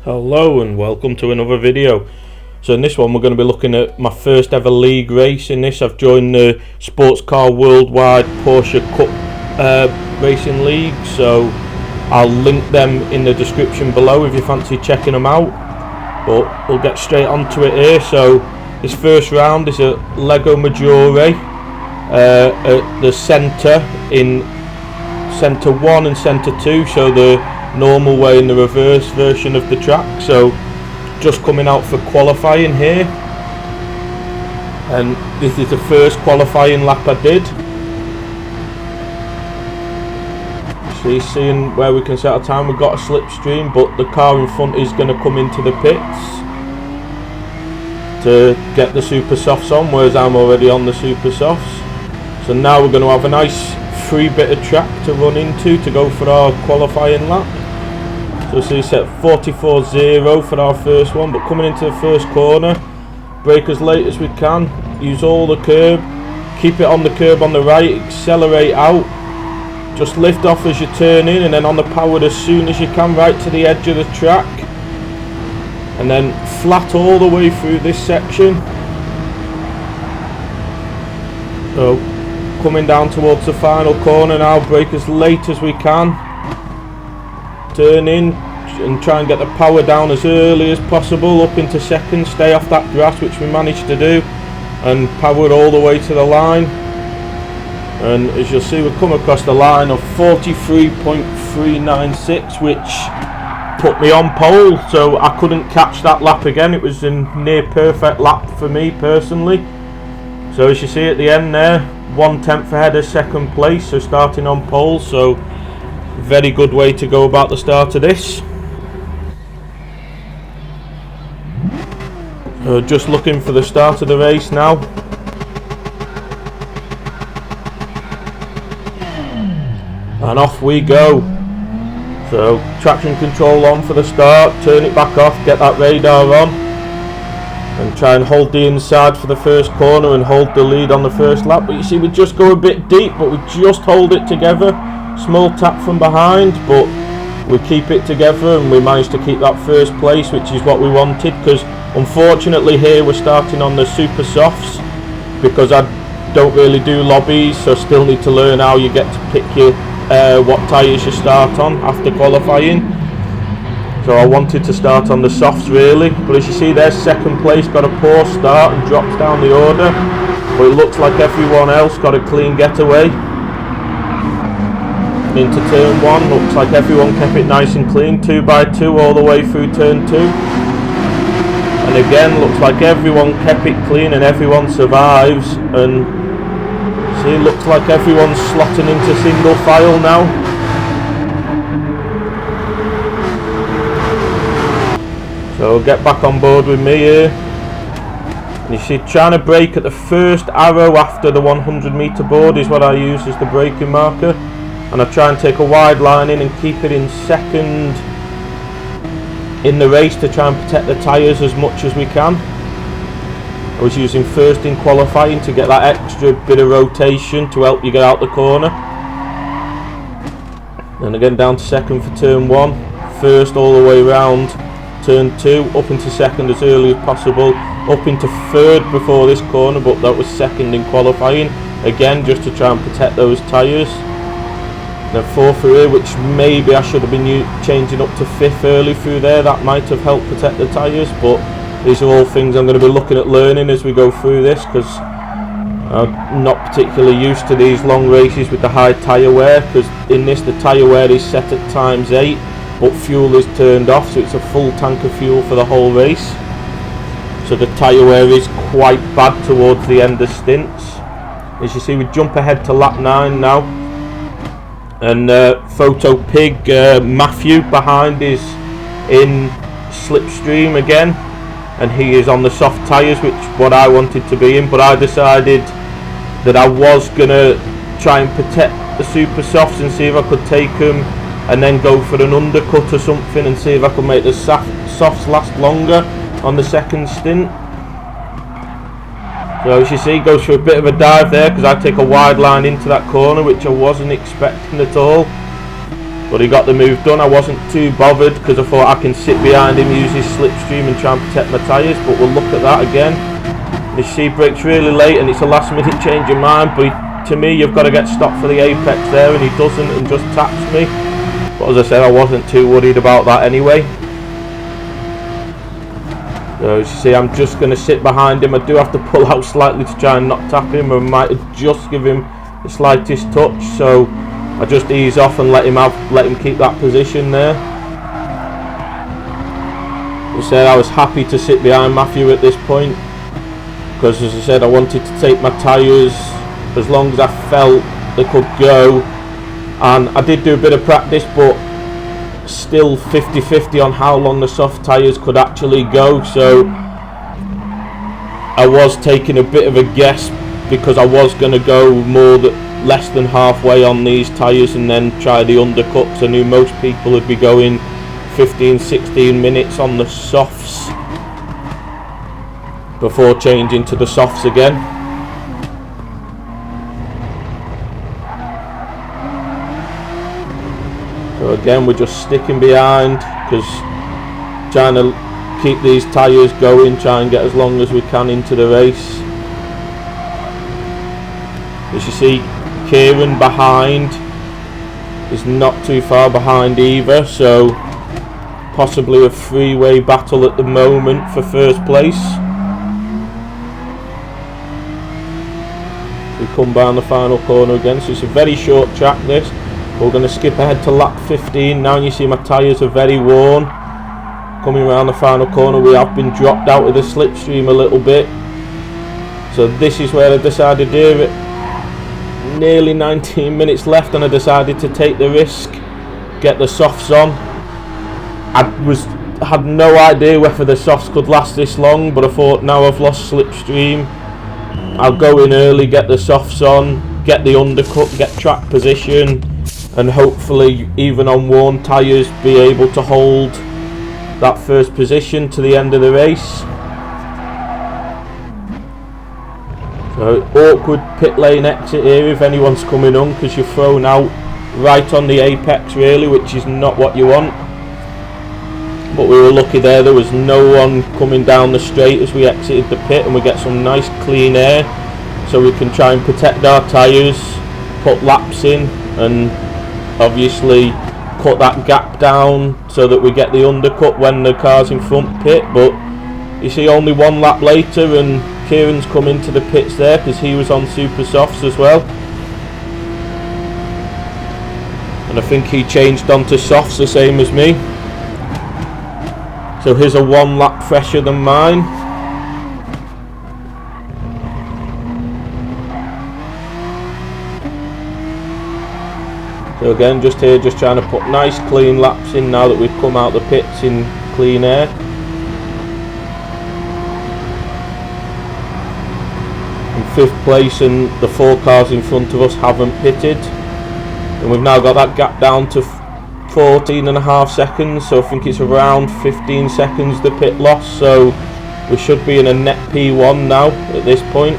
Hello and welcome to another video. So in this one we're going to be looking at my first ever league race. In this I've joined the Sportscar Worldwide Porsche Cup Racing League, so I'll link them in the description below if you fancy checking them out. But we'll get straight onto it here. So this first round is a Lego Maggiore at the centre, in centre 1 and centre 2, so the normal way in the reverse version of the track. So just coming out for qualifying here, and this is the first qualifying lap I did. So seeing where we can set our time, we've got a slipstream, but the car in front is going to come into the pits to get the super softs on, whereas I'm already on the super softs. So now we're going to have a nice free bit of track to run into to go for our qualifying lap. So we set 44.0 for our first one, but coming into the first corner, brake as late as we can, use all the curb, keep it on the curb on the right, accelerate out, just lift off as you turn in, and then on the powered as soon as you can right to the edge of the track, and then flat all the way through this section. So coming down towards the final corner now, brake as late as we can, turn in and try and get the power down as early as possible up into second, stay off that grass, which we managed to do, and power all the way to the line. And as you'll see, we've come across the line of 43.396, which put me on pole, so I couldn't catch that lap again. It was a near perfect lap for me personally. So as you see at the end there, 1/10 ahead of second place, so starting on pole. So very good way to go about the start of this. Just looking for the start of the race now. And off we go. So traction control on for the start, turn it back off, get that radar on, and try and hold the inside for the first corner and hold the lead on the first lap. But you see, we just go a bit deep, but we just hold it together. Small tap from behind, but we keep it together, and we managed to keep that first place, which is what we wanted, because unfortunately here we're starting on the super softs, because I don't really do lobbies, so still need to learn how you get to pick your what tyres you start on after qualifying. So I wanted to start on the softs really, but as you see there's second place, got a poor start and drops down the order, but it looks like everyone else got a clean getaway. Into turn 1, looks like everyone kept it nice and clean, 2x2 all the way through turn 2. And again, looks like everyone kept it clean and everyone survives. And see, looks like everyone's slotting into single file now. So get back on board with me here. And you see, trying to brake at the first arrow after the 100-meter board is what I use as the braking marker. And I try and take a wide line in and keep it in second in the race to try and protect the tyres as much as we can. I was using first in qualifying to get that extra bit of rotation to help you get out the corner. And again down to second for turn 1, first all the way round turn 2, up into second as early as possible, up into third before this corner, but that was second in qualifying, again just to try and protect those tyres. Then fourth through here, which maybe I should have been changing up to fifth early through there, that might have helped protect the tyres, but these are all things I'm going to be looking at learning as we go through this, because I'm not particularly used to these long races with the high tyre wear, because in this the tyre wear is set at ×8, but fuel is turned off, so it's a full tank of fuel for the whole race. So the tyre wear is quite bad towards the end of stints. As you see, we jump ahead to lap 9 now. And Photo Pig Matthew behind is in slipstream again, and he is on the soft tyres, which what I wanted to be in, but I decided that I was going to try and protect the super softs and see if I could take them and then go for an undercut or something and see if I could make the softs last longer on the second stint. So as you see, goes for a bit of a dive there because I take a wide line into that corner, which I wasn't expecting at all. but he got the move done. I wasn't too bothered because I thought I can sit behind him, use his slipstream and try and protect my tyres, but we'll look at that again. You see, brakes really late and it's a last minute change of mind, but to me you've got to get stopped for the apex there, and he doesn't and just taps me. But as I said, I wasn't too worried about that anyway. So as you see, I'm just going to sit behind him. I do have to pull out slightly to try and not tap him, I might just give him the slightest touch, so I just ease off and let him keep that position there. As I said, I was happy to sit behind Matthew at this point, because as I said, I wanted to take my tyres as long as I felt they could go, and I did do a bit of practice, but still 50-50 on how long the soft tyres could actually go, so I was taking a bit of a guess, because I was going to go less than halfway on these tyres and then try the undercut, because I knew most people would be going 15-16 minutes on the softs before changing to the softs again. So again, we're just sticking behind, because trying to keep these tyres going, try and get as long as we can into the race. As you see, Kieran behind is not too far behind either, so possibly a three-way battle at the moment for first place. We come down the final corner again, so it's a very short track this. We're going to skip ahead to lap 15 now, and you see my tyres are very worn. Coming around the final corner, we have been dropped out of the slipstream a little bit, so this is where I decided to do it. Nearly 19 minutes left and I decided to take the risk, get the softs on. I had no idea whether the softs could last this long, but I thought, now I've lost slipstream, I'll go in early, get the softs on, get the undercut, get track position, and hopefully even on worn tyres be able to hold that first position to the end of the race. So awkward pit lane exit here if anyone's coming on, because you're thrown out right on the apex really, which is not what you want. But we were lucky there was no one coming down the straight as we exited the pit, and we get some nice clean air so we can try and protect our tyres, put laps in, and obviously cut that gap down so that we get the undercut when the car's in front pit. But you see, only one lap later and Kieran's come into the pits there, because he was on super softs as well, and I think he changed onto softs the same as me, so his are one lap fresher than mine. So again, just here, just trying to put nice clean laps in now that we've come out the pits in clean air. Fifth place, and the four cars in front of us haven't pitted, and we've now got that gap down to 14.5 seconds, so I think it's around 15 seconds the pit loss, so we should be in a net P1 now at this point.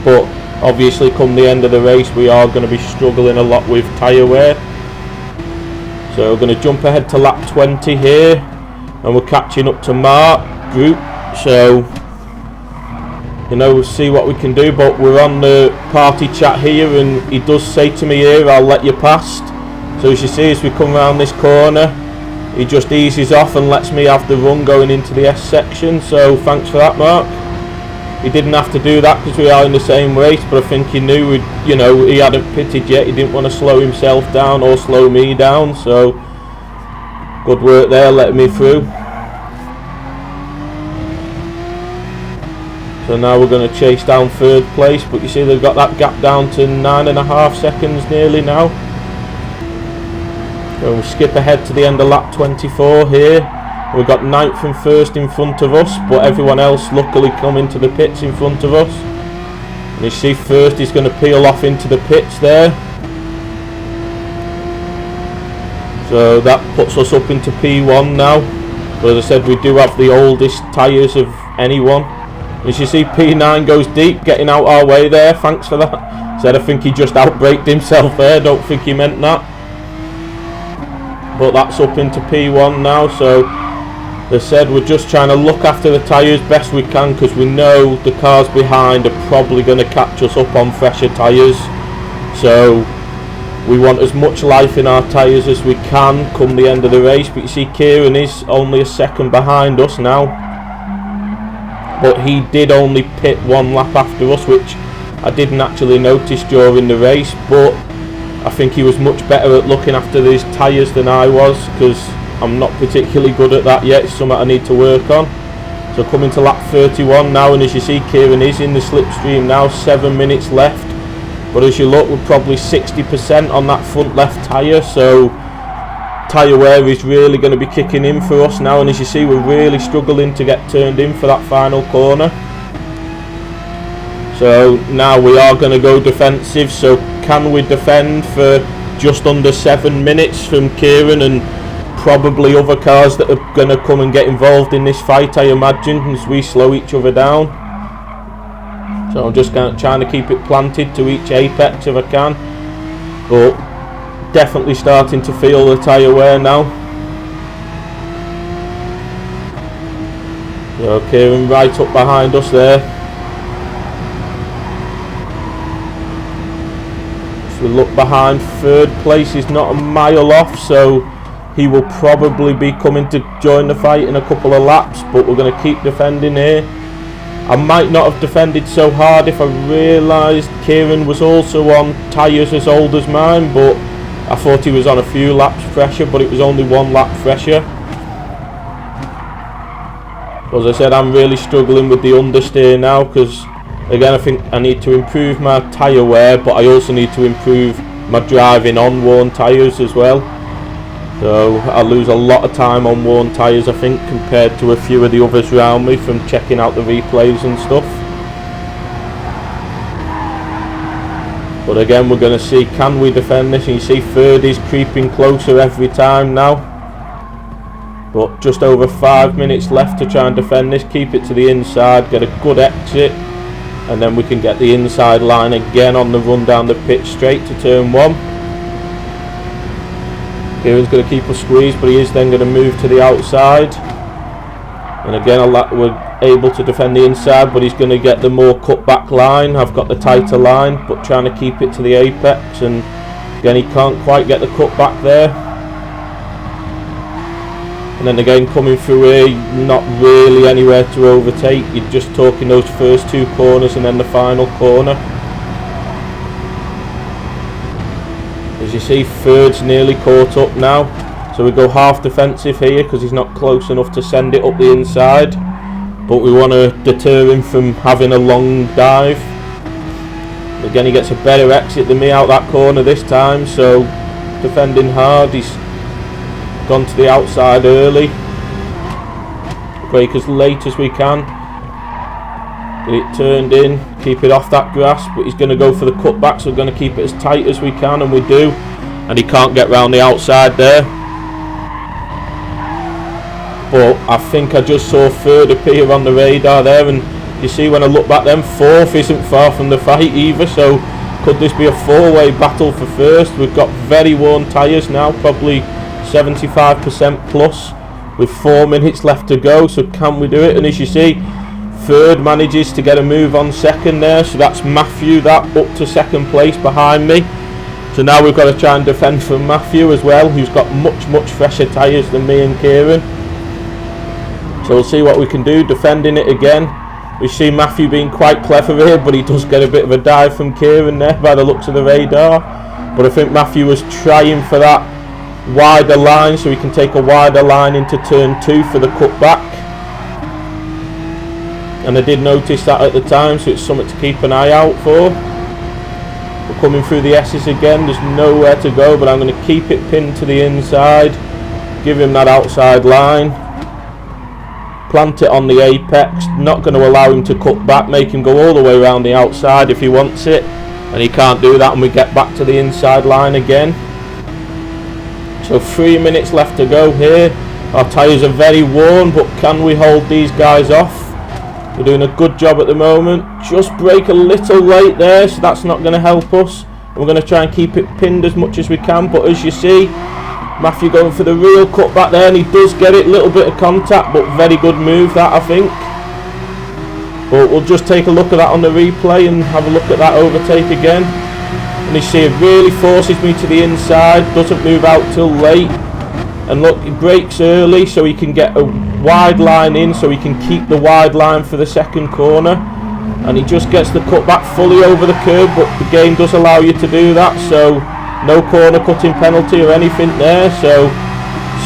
But obviously come the end of the race we are going to be struggling a lot with tyre wear, so we're going to jump ahead to lap 20 here, and we're catching up to Mark group, so you know, we'll see what we can do. But we're on the party chat here, and he does say to me here, I'll let you past. So as you see, as we come around this corner, he just eases off and lets me have the run going into the S section, so thanks for that, Mark. He didn't have to do that because we are in the same race, but I think he knew he hadn't pitted yet, he didn't want to slow himself down or slow me down, so good work there letting me through. So now we're going to chase down third place, but you see they've got that gap down to 9.5 seconds nearly now. So we'll skip ahead to the end of lap 24 here. We've got 9th and 1st in front of us, but everyone else luckily come into the pits in front of us. And you see 1st is going to peel off into the pits there. So that puts us up into P1 now. But as I said, we do have the oldest tyres of anyone. As you see, P9 goes deep, getting out our way there, thanks for that. Said I think he just outbraked himself there, don't think he meant that. but that's up into P1 now. So they said we're just trying to look after the tyres best we can, because we know the cars behind are probably going to catch us up on fresher tyres. So we want as much life in our tyres as we can come the end of the race. But you see, Kieran is only a second behind us now, but he did only pit 1 lap after us, which I didn't actually notice during the race. But I think he was much better at looking after these tyres than I was, because I'm not particularly good at that yet. It's something I need to work on. So coming to lap 31 now, and as you see, Kieran is in the slipstream now, 7 minutes left. But as you look, we're probably 60% on that front left tyre, so tyre wear is really going to be kicking in for us now. And as you see, we're really struggling to get turned in for that final corner. So now we are going to go defensive. So can we defend for just under 7 minutes from Kieran and probably other cars that are going to come and get involved in this fight, I imagine, as we slow each other down. So I'm just trying to keep it planted to each apex if I can, but definitely starting to feel the tyre wear now. So Kieran right up behind us there. If we look behind, third place is not a mile off, so he will probably be coming to join the fight in a couple of laps, but we're going to keep defending here. I might not have defended so hard if I realised Kieran was also on tyres as old as mine, but I thought he was on a few laps fresher, but it was only 1 lap fresher. As I said, I'm really struggling with the understeer now, because again, I think I need to improve my tyre wear, but I also need to improve my driving on worn tyres as well. So I lose a lot of time on worn tyres, I think, compared to a few of the others around me from checking out the replays and stuff. But again, we're going to see, can we defend this? And you see third is creeping closer every time now. But just over 5 minutes left to try and defend this, keep it to the inside, get a good exit, and then we can get the inside line again on the run down the pit straight to turn 1. Kieran's going to keep a squeeze, but he is then going to move to the outside. And again, we're able to defend the inside, but he's going to get the more cut back line. I've got the tighter line, but trying to keep it to the apex. And again, he can't quite get the cut back there. And then again, coming through here, not really anywhere to overtake. You're just talking those first 2 corners and then the final corner. As you see, third's nearly caught up now, so we go half defensive here because he's not close enough to send it up the inside, but we want to deter him from having a long dive. Again, he gets a better exit than me out that corner this time, so defending hard. He's gone to the outside early, brake as late as we can, get it turned in, keep it off that grass, but he's going to go for the cutback, so we're going to keep it as tight as we can, and we do, and he can't get round the outside there. But I think I just saw third appear on the radar there, and you see when I look back then, fourth isn't far from the fight either, so could this be a 4-way battle for first? We've got very worn tyres now, probably 75% plus, with 4 minutes left to go, so can we do it? And as you see, third manages to get a move on second there, so that's Matthew, that up to second place behind me. So now we've got to try and defend from Matthew as well, who's got much fresher tyres than me and Kieran. So we'll see what we can do, defending it again. We see Matthew being quite clever here, but he does get a bit of a dive from Kieran there by the looks of the radar. But I think Matthew was trying for that wider line, so he can take a wider line into turn 2 for the cutback. And I did notice that at the time, so it's something to keep an eye out for. We're coming through the S's again, there's nowhere to go, but I'm going to keep it pinned to the inside, give him that outside line, plant it on the apex, not going to allow him to cut back, make him go all the way around the outside if he wants it, and he can't do that, and we get back to the inside line again. So 3 minutes left to go here. Our tyres are very worn, but can we hold these guys off? We're doing a good job at the moment. Just brake a little late there, so that's not going to help us. We're going to try and keep it pinned as much as we can, but as you see, Matthew going for the real cut back there, and he does get it. Little bit of contact, but very good move that, I think. But we'll just take a look at that on the replay and have a look at that overtake again. And you see it really forces me to the inside, doesn't move out till late. And look, he brakes early so he can get a wide line in, so he can keep the wide line for the second corner. And he just gets the cut back fully over the curb, but the game does allow you to do that, so no corner cutting penalty or anything there. So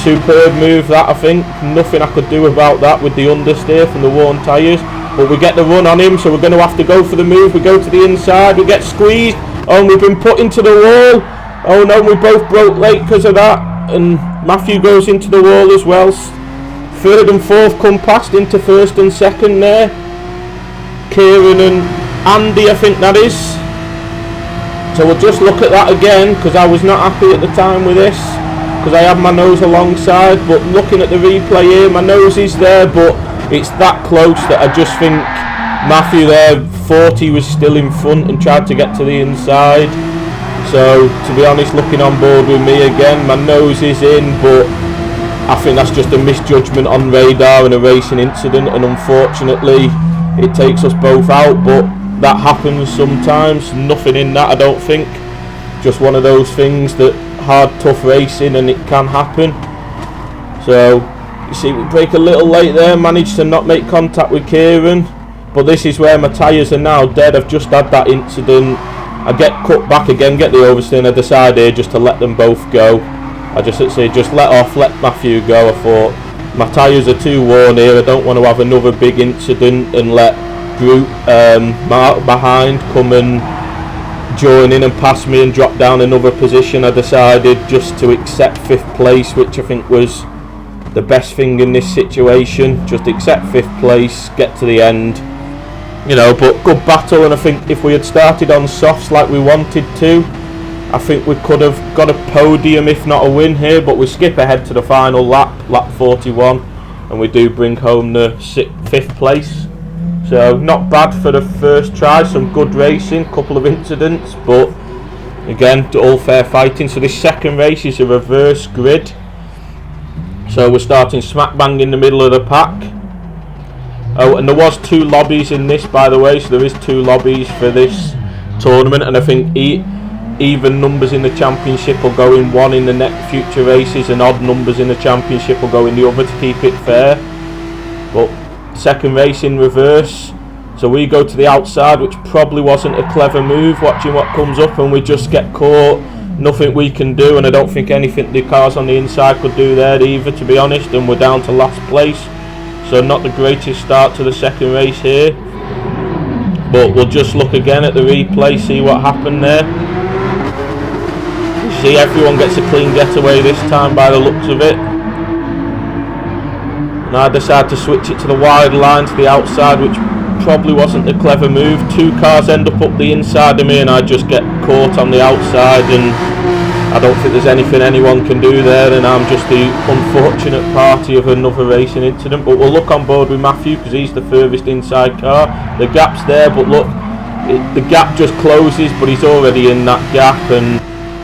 superb move that, I think. Nothing I could do about that with the understeer from the worn tyres. But we get the run on him, so we're going to have to go for the move. We go to the inside, we get squeezed. Oh, and we've been put into the wall. Oh no, we both broke late because of that. And Matthew goes into the wall as well. Third and fourth come past into first and second there. Kieran and Andy, I think that is. So we'll just look at that again, because I was not happy at the time with this, because I had my nose alongside. But looking at the replay here, my nose is there, but it's that close that I just think Matthew there thought he was still in front and tried to get to the inside. So to be honest, looking on board with me again, my nose is in, but I think that's just a misjudgment on radar and a racing incident, and unfortunately it takes us both out. But that happens sometimes, nothing in that I don't think, just one of those things that hard tough racing and it can happen. So you see we break a little late there, managed to not make contact with Kieran, but this is where my tyres are now dead. I've just had that incident, I get cut back again, get the oversteer, and I decide here just to let them both go. I just let off, let Matthew go. I thought my tyres are too worn here, I don't want to have another big incident and let Brute Mark behind come and join in and pass me and drop down another position. I decided just to accept 5th place, which I think was the best thing in this situation. Just accept 5th place, get to the end, you know. But good battle, and I think if we had started on softs like we wanted to, I think we could have got a podium if not a win here. But we skip ahead to the final lap 41, and we do bring home the 5th place. So not bad for the first try, some good racing, couple of incidents, but again all fair fighting. So this second race is a reverse grid, so we're starting smack bang in the middle of the pack. Oh, and there was 2 lobbies in this, by the way, so there is 2 lobbies for this tournament, and I think even numbers in the championship will go in one in the next future races, and odd numbers in the championship will go in the other to keep it fair. But second race in reverse, so we go to the outside, which probably wasn't a clever move, watching what comes up, and we just get caught. Nothing we can do, and I don't think anything the cars on the inside could do there either, to be honest, and we're down to last place. So not the greatest start to the second race here, but we'll just look again at the replay, see what happened there. You see everyone gets a clean getaway this time by the looks of it. And I decide to switch it to the wide line to the outside, which probably wasn't a clever move. 2 cars end up the inside of me, and I just get caught on the outside, and I don't think there's anything anyone can do there, and I'm just the unfortunate party of another racing incident. But we'll look on board with Matthew, because he's the furthest inside car. The gap's there, but look, the gap just closes, but he's already in that gap, and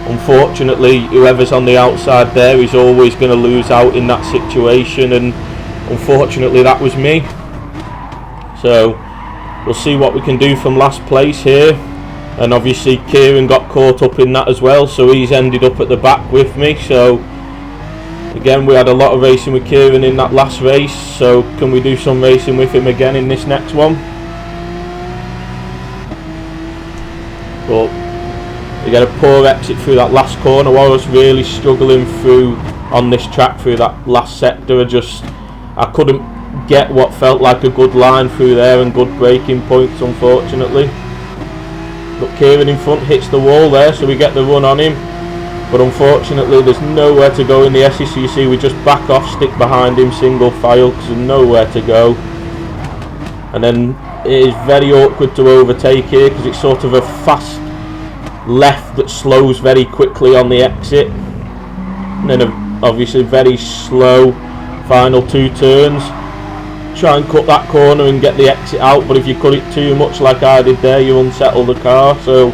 unfortunately whoever's on the outside there is always going to lose out in that situation, and unfortunately that was me. So we'll see what we can do from last place here, and obviously Kieran got caught up in that as well, so he's ended up at the back with me. So again, we had a lot of racing with Kieran in that last race, so can we do some racing with him again in this next one? But we get a poor exit through that last corner. I was really struggling through on this track through that last sector. I couldn't get what felt like a good line through there and good braking points, unfortunately. But Kieran in front hits the wall there, so we get the run on him. But unfortunately there's nowhere to go in the SCC. We just back off, stick behind him single file, because there's nowhere to go. And then it is very awkward to overtake here, because it's sort of a fast left that slows very quickly on the exit, and then obviously very slow final 2 turns. Try and cut that corner and get the exit out, but if you cut it too much like I did there, you unsettle the car. So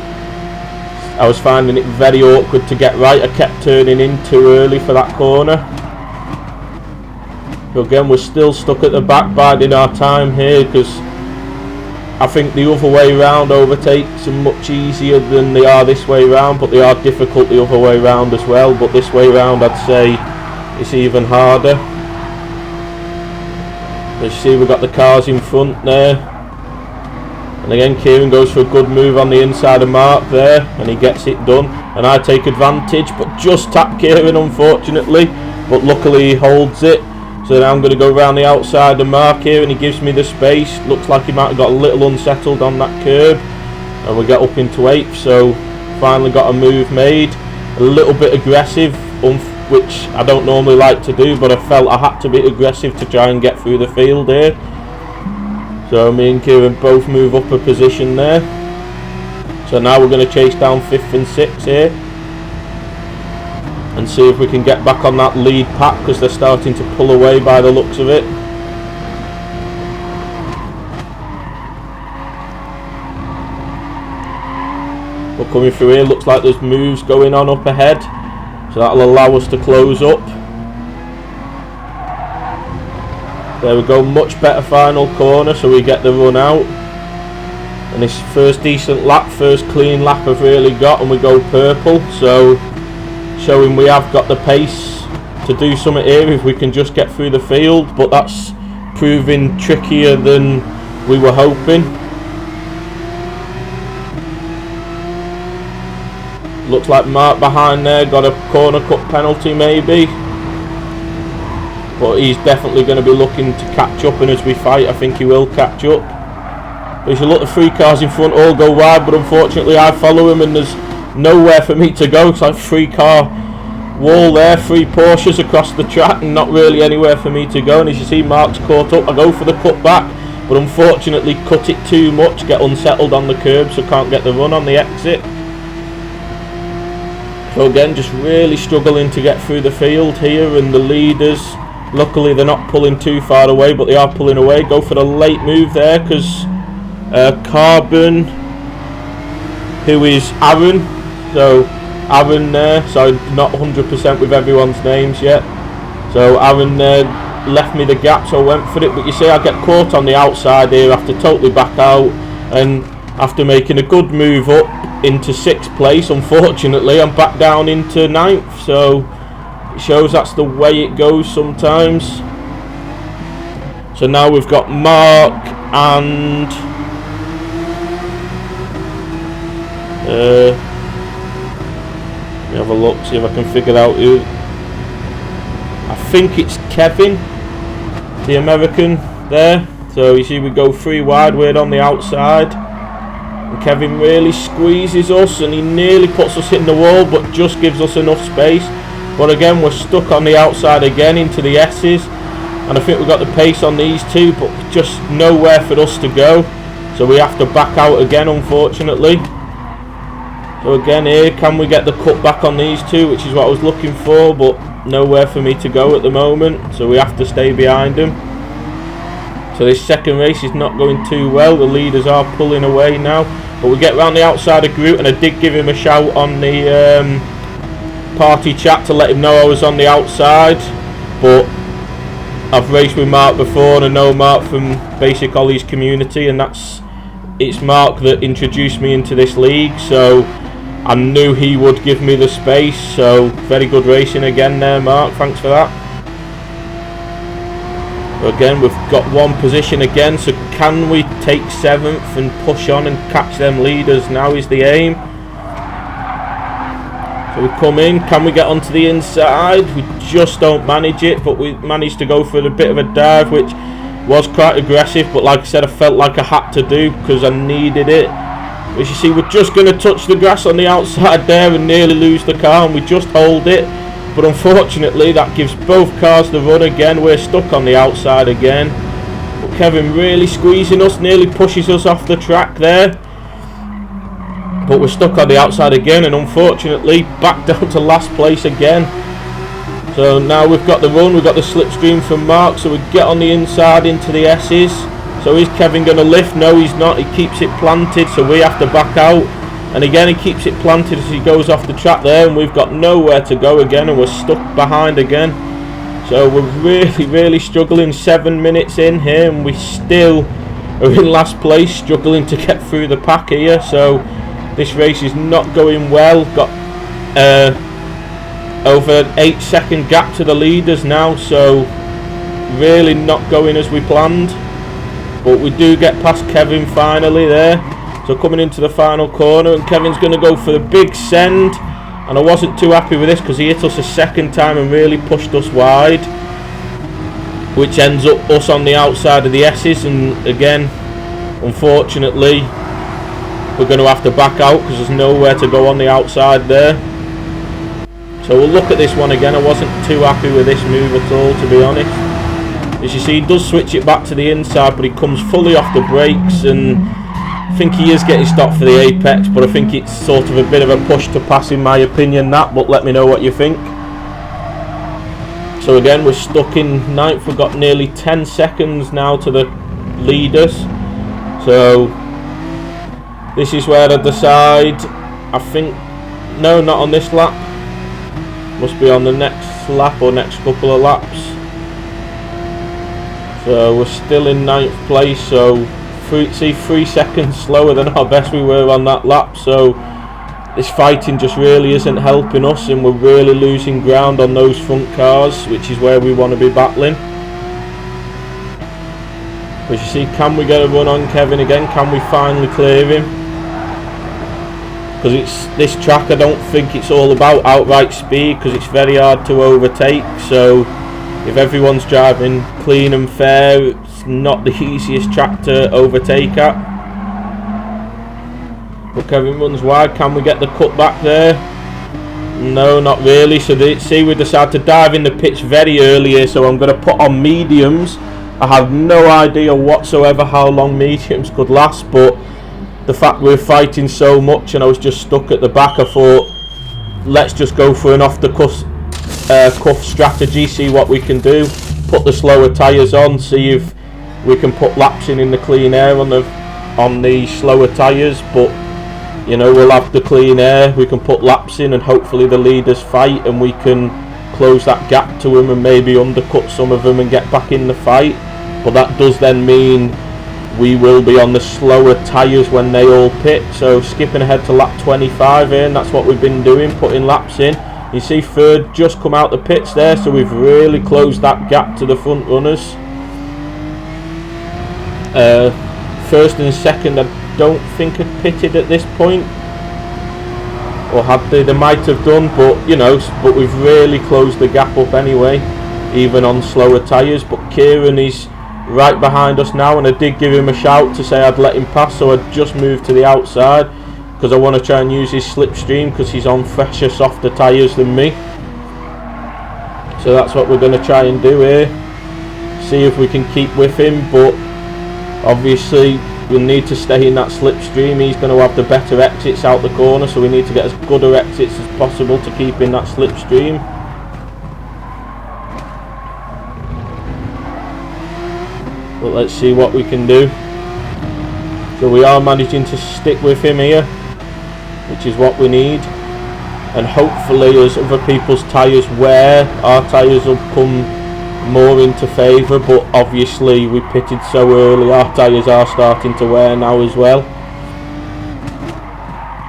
I was finding it very awkward to get right. I kept turning in too early for that corner. So again, we're still stuck at the back, biding our time here, because I think the other way round overtakes are much easier than they are this way round, but they are difficult the other way round as well. But this way round, I'd say it's even harder. As you see, we've got the cars in front there, and again Kieran goes for a good move on the inside of Mark there, and he gets it done, and I take advantage but just tap Kieran unfortunately, but luckily he holds it. So now I'm going to go around the outside of Mark here, and he gives me the space. Looks like he might have got a little unsettled on that curb, and we get up into 8th, so finally got a move made. A little bit aggressive, which I don't normally like to do, but I felt I had to be aggressive to try and get through the field here. So me and Kieran both move up a position there. So now we're going to chase down 5th and 6th here, and see if we can get back on that lead pack, because they're starting to pull away by the looks of it. We're coming through here, looks like there's moves going on up ahead, so that'll allow us to close up. There we go, much better final corner, so we get the run out. And this first decent lap, first clean lap I've really got, and we go purple, so showing we have got the pace to do something here if we can just get through the field, but that's proving trickier than we were hoping. Looks like Mark behind there got a corner cut penalty maybe, but he's definitely going to be looking to catch up, and as we fight I think he will catch up. As you look, the 3 cars in front all go wide, but unfortunately I follow him and there's nowhere for me to go. It's like 3-car wall there, 3 Porsches across the track, and not really anywhere for me to go. And as you see, Mark's caught up. I go for the cut back, but unfortunately cut it too much, get unsettled on the curb, so can't get the run on the exit. So again, just really struggling to get through the field here, and the leaders, luckily they're not pulling too far away, but they are pulling away. Go for the late move there, because Carbon, who is Aaron, so Aaron there, so not 100% with everyone's names yet, so Aaron there left me the gap, so I went for it. But you see, I get caught on the outside here after totally back out, and after making a good move up into 6th place, unfortunately I'm back down into 9th, so it shows that's the way it goes sometimes. So now we've got Mark and let me have a look, see if I can figure out who. I think it's Kevin, the American there. So you see we go 3 wide, we're on the outside, and Kevin really squeezes us, and he nearly puts us in the wall, but just gives us enough space. But again, we're stuck on the outside again into the S's, and I think we've got the pace on these 2, but just nowhere for us to go, so we have to back out again, unfortunately. So again here, can we get the cut back on these 2, which is what I was looking for, but nowhere for me to go at the moment, so we have to stay behind them. So this second race is not going too well, the leaders are pulling away now, but we get round the outside of Groot, and I did give him a shout on the party chat to let him know I was on the outside, but I've raced with Mark before, and I know Mark from Basic Ollie's community, and it's Mark that introduced me into this league, so I knew he would give me the space. So very good racing again there, Mark, thanks for that. So again, we've got 1 position again, so can we take 7th and push on and catch them leaders? Now is the aim. So we come in, can we get onto the inside? We just don't manage it, but we managed to go for a bit of a dive, which was quite aggressive, but like I said, I felt like I had to do because I needed it. As you see, we're just going to touch the grass on the outside there and nearly lose the car, and we just hold it, but unfortunately that gives both cars the run again. We're stuck on the outside again, but Kevin really squeezing us, nearly pushes us off the track there, but we're stuck on the outside again, and unfortunately back down to last place again. So now we've got the run, we've got the slipstream from Mark, so we get on the inside into the S's. So is Kevin going to lift? No, he's not. He keeps it planted, so we have to back out. and again he keeps it planted as he goes off the track there, and we've got nowhere to go again, and we're stuck behind again. So we're really struggling. 7 minutes in here, and we still are in last place, struggling to get through the pack here. So this race is not going well. Got over an 8-second gap to the leaders now, so really not going as we planned. But we do get past Kevin finally there. So coming into the final corner, and Kevin's going to go for the big send, and I wasn't too happy with this because he hit us a second time and really pushed us wide, which ends up us on the outside of the S's. And again, unfortunately, we're going to have to back out because there's nowhere to go on the outside there. So we'll look at this one again. I wasn't too happy with this move at all, to be honest. As you see, he does switch it back to the inside, but he comes fully off the brakes, and I think he is getting stopped for the apex, but I think it's sort of a bit of a push to pass in my opinion, that, but let me know what you think. So again, we're stuck in 9th. We've got nearly 10 seconds now to the leaders. So this is where I decide, I think, no, not on this lap. Must be on the next lap or next couple of laps. So we're still in 9th place, so 3 seconds slower than our best we were on that lap. So this fighting just really isn't helping us, and we're really losing ground on those front cars, which is where we want to be battling. As you see, can we get a run on Kevin again? Can we finally clear him? Because it's this track, I don't think it's all about outright speed, because it's very hard to overtake. So if everyone's driving clean and fair, it's not the easiest track to overtake at. But Kevin runs wide. Can we get the cut back there? No, not really. So see, we decided to dive in the pits very early here, so I'm going to put on mediums. I have no idea whatsoever how long mediums could last, but the fact we're fighting so much and I was just stuck at the back, I thought, let's just go for an off the cuff strategy, see what we can do, put the slower tyres on, see if we can put laps in the clean air on the slower tyres. But you know, we'll have the clean air, we can put laps in, and hopefully the leaders fight and we can close that gap to them and maybe undercut some of them and get back in the fight. But that does then mean we will be on the slower tyres when they all pit. So skipping ahead to lap 25 here, and that's what we've been doing, putting laps in. You see third just come out the pits there, so we've really closed that gap to the front runners. First and second I don't think had pitted at this point, or had they might have done, but you know, but we've really closed the gap up anyway, even on slower tyres. But Kieran is right behind us now, and I did give him a shout to say I'd let him pass, so I just moved to the outside because I want to try and use his slipstream because he's on fresher, softer tyres than me. So that's what we're going to try and do here, see if we can keep with him. But obviously we'll need to stay in that slipstream. He's going to have the better exits out the corner, so we need to get as good exits as possible to keep in that slipstream. But let's see what we can do. So we are managing to stick with him here, which is what we need, and hopefully as other people's tyres wear, our tyres will come more into favour. But obviously we pitted so early, our tyres are starting to wear now as well.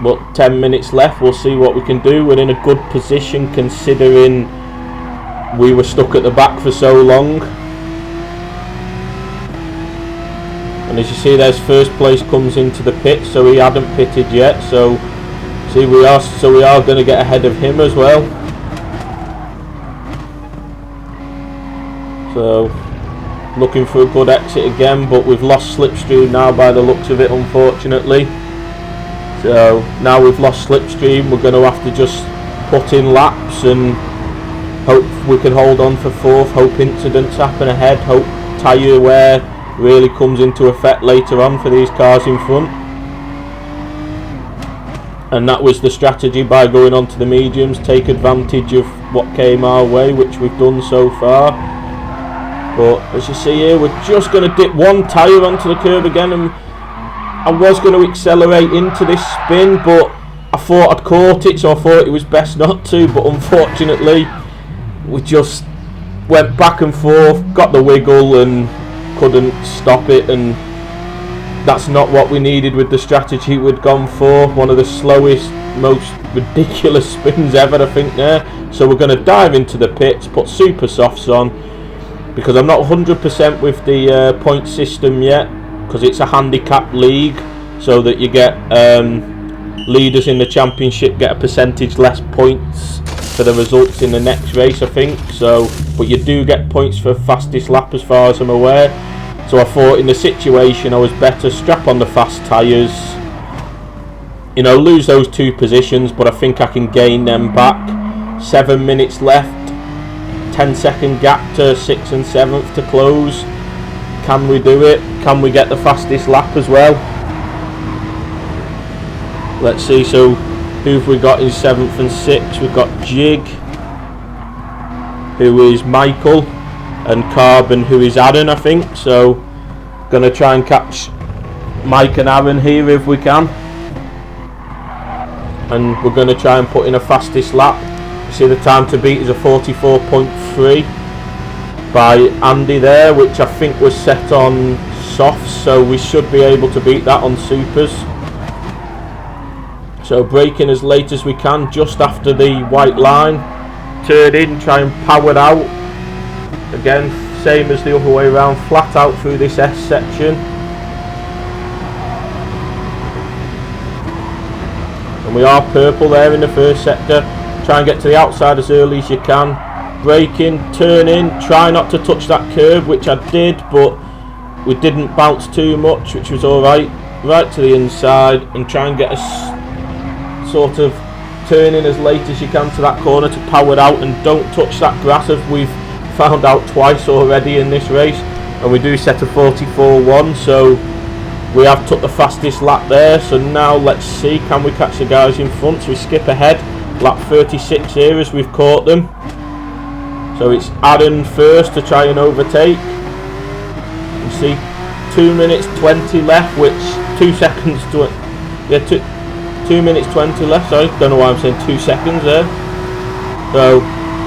But 10 minutes left, we'll see what we can do. We're in a good position considering we were stuck at the back for so long. And as you see, there's first place comes into the pit, so he hadn't pitted yet. So see, we are going to get ahead of him as well. So looking for a good exit again, but we've lost slipstream now by the looks of it, unfortunately. So now we've lost slipstream, we're going to have to just put in laps and hope we can hold on for fourth, hope incidents happen ahead, hope tyre wear really comes into effect later on for these cars in front. And that was the strategy, by going on to the mediums, take advantage of what came our way, which we've done so far. But as you see here, we're just going to dip one tyre onto the curb again, and I was going to accelerate into this spin, but I thought I'd caught it, so I thought it was best not to, but unfortunately we just went back and forth, got the wiggle and couldn't stop it, and that's not what we needed with the strategy we'd gone for. One of the slowest, most ridiculous spins ever, I think, there. So we're going to dive into the pits, put super softs on, because I'm not 100% with the point system yet, because it's a handicap league, so that you get leaders in the championship get a percentage less points for the results in the next race, I think. So, but you do get points for fastest lap as far as I'm aware. So I thought in the situation I was better strap on the fast tyres, you know, lose those 2 positions, but I think I can gain them back. 7 minutes left, 10-second gap to 6th and 7th to close. Can we do it? Can we get the fastest lap as well? Let's see. So who have we got in 7th and 6th? We've got Jig, who is Michael, and Carbon, who is Aaron, I think. So gonna try and catch Mike and Aaron here if we can, and we're gonna try and put in a fastest lap. You see the time to beat is a 44.3 by Andy there, which I think was set on softs, so we should be able to beat that on supers. So braking as late as we can, just after the white line, turn in, try and power out. Again, same as the other way around, flat out through this S section. And we are purple there in the first sector. Try and get to the outside as early as you can. Brake in, turn in, try not to touch that curb, which I did, but we didn't bounce too much, which was alright. Right to the inside, and try and get a sort of turn in as late as you can to that corner to power out, and don't touch that grass, as we've found out twice already in this race. And we do set a 44.1, so we have took the fastest lap there. So now let's see, can we catch the guys in front? So we skip ahead, lap 36 here as we've caught them. So it's Aaron first to try and overtake. You see 2 minutes 20 left, which 2 seconds to 2 minutes 20 left, sorry, don't know why I'm saying 2 seconds there. So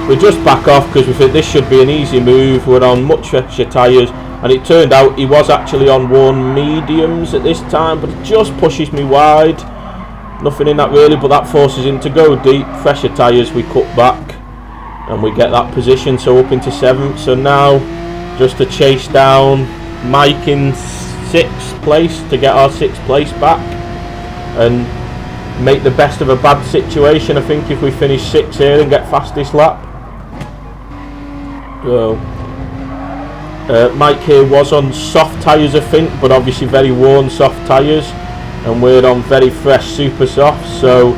we just back off because we think this should be an easy move. We're on much fresher tyres, and it turned out he was actually on worn mediums at this time, but it just pushes me wide. Nothing in that really, but that forces him to go deep. Fresher tyres, we cut back and we get that position, so up into 7th. So now just to chase down Mike in 6th place to get our 6th place back and make the best of a bad situation, I think, if we finish 6th here and get fastest lap. So Mike here was on soft tyres, I think, but obviously very worn soft tyres, and we're on very fresh super softs. So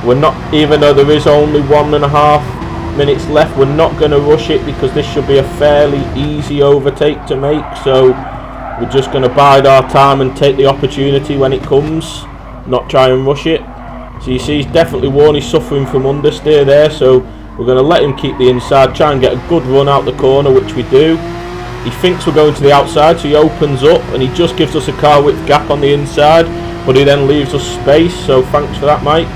we're not, even though there is only 1.5 minutes left, we're not going to rush it, because this should be a fairly easy overtake to make. So we're just going to bide our time and take the opportunity when it comes, not try and rush it. So you see he's definitely worn, he's suffering from understeer there, so we're going to let him keep the inside, try and get a good run out the corner, which we do. He thinks we're going to the outside, so he opens up and he just gives us a car width gap on the inside, but he then leaves us space, so thanks for that, Mike.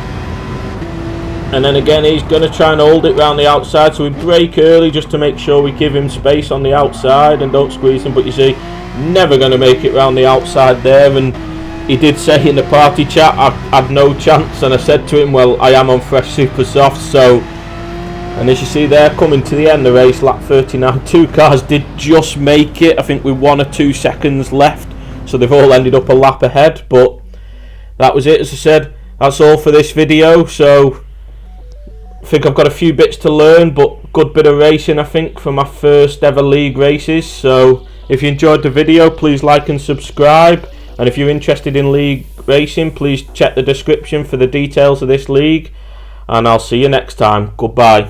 And then again he's going to try and hold it round the outside, so we brake early just to make sure we give him space on the outside and don't squeeze him, but you see, never going to make it round the outside there. And he did say in the party chat I had no chance, and I said to him, well, I am on fresh super soft. So, and as you see there, coming to the end of the race, lap 39, 2 cars did just make it. I think with 1 or 2 seconds left, so they've all ended up a lap ahead. But that was it. As I said, that's all for this video. So I think I've got a few bits to learn, but good bit of racing, I think, for my first ever league races. So if you enjoyed the video, please like and subscribe. And if you're interested in league racing, please check the description for the details of this league. And I'll see you next time. Goodbye.